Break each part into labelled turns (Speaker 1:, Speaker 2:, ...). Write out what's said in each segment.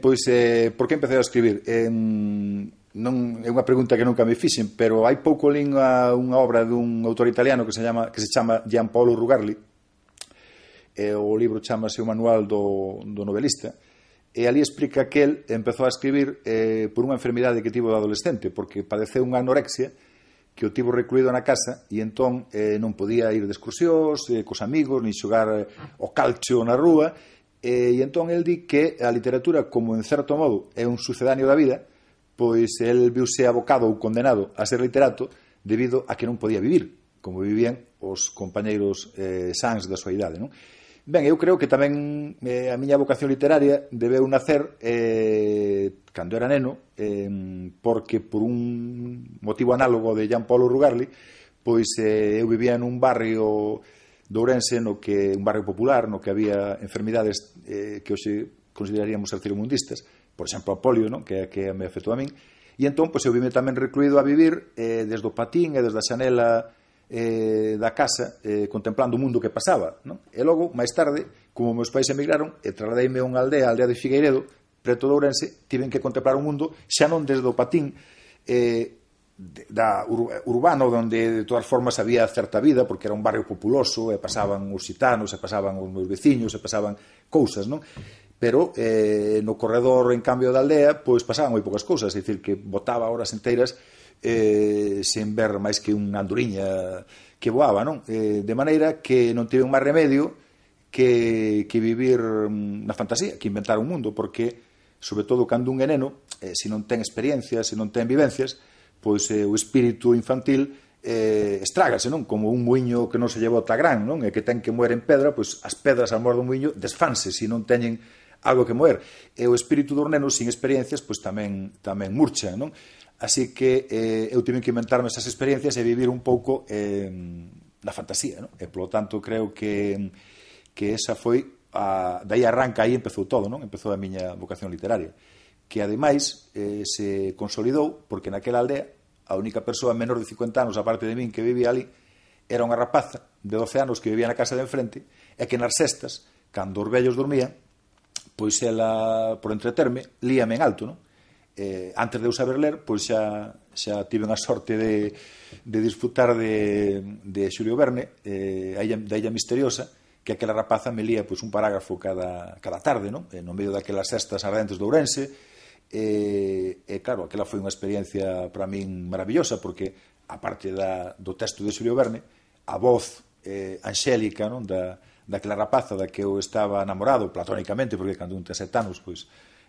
Speaker 1: Pois, por que empecé a escribir? Non é unha pregunta que nunca me fixen, pero hai pouco lín unha obra dun autor italiano que se chama Giampaolo Rugarli. O libro chamase O Manual do Novelista, e ali explica que el empezou a escribir por unha enfermidade que tivo de adolescente, porque padeceu unha anorexia que o tivo recluído na casa e entón non podía ir de excursións cos amigos, nin xogar o calcio na rúa, e entón el di que a literatura, como en certo modo é un sucedáneo da vida, pois el viuse abocado ou condenado a ser literato debido a que non podía vivir como vivían os compañeiros sans da súa idade, non? Ben, eu creo que tamén a miña vocación literaria debeu nacer cando era neno, porque por un motivo análogo de Giampaolo Rugarli, pois eu vivía nun barrio de Ourense, un barrio popular, no que había enfermidades que hoxe consideraríamos tercermundistas, por exemplo a polio, non? que me afectou a min, e entón pois, eu vime tamén recluído a vivir desde o patín e desde a xanela da casa, contemplando o mundo que pasaba, non? E logo, máis tarde, como meus pais emigraron e trasladeime a unha aldea, a aldea de Figueiredo, preto de Ourense, tiven que contemplar o mundo xa non desde o patín urbano, onde de todas formas había certa vida, porque era un barrio populoso, e pasaban os xitanos, e pasaban os meus veciños, e pasaban cousas, non? Pero no corredor, en cambio, da aldea, pois pasaban moi poucas cousas, é dicir, que botaba horas enteiras sen ver máis que unha anduriña que voaba, non? De maneira que non tive máis remedio que vivir na fantasía, que inventar un mundo, porque, sobre todo, cando un é neno, se non ten experiencias, se non ten vivencias, pois o espírito infantil estrágase, non? Como un muiño que non se lleva o tagrán, non? E que ten que moer en pedra, pois as pedras ao mor do muiño desfanse se non teñen algo que moer. E o espírito dos nenos sin experiencias pois tamén murcha, non? Así que eu tive que inventarme esas experiencias e vivir un pouco na fantasía, non? E, polo tanto, creo que esa foi dai arranca, aí empezou todo, non? Empezou a miña vocación literaria, que ademais se consolidou porque naquela aldea a única persoa menor de 50 anos, aparte de min, que vivía ali, era unha rapaza de 12 anos que vivía na casa de enfrente, e que nas sextas, cando os vellos dormían, pois ela, por entreterme, líame en alto, non? Antes de eu saber ler, pois xa tive a sorte de disfrutar de Xulio Verne, da Illa Misteriosa, que aquela rapaza me lía pois un parágrafo cada tarde, non? No medio daquelas sextas ardentes de Ourense. Claro, aquela foi unha experiencia para min maravillosa, porque aparte do texto de Xulio Verne, a voz anxélica, non? Daquela rapaza da que eu estaba namorado platónicamente, porque cando un ten 7 anos pois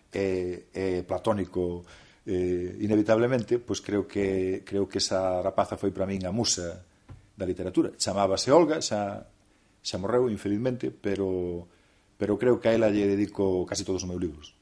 Speaker 1: é platónico inevitablemente, pois creo que esa rapaza foi para min a musa da literatura. Chamábase Olga, xa morreu infelizmente, pero creo que a ela lle dedico casi todos os meus libros.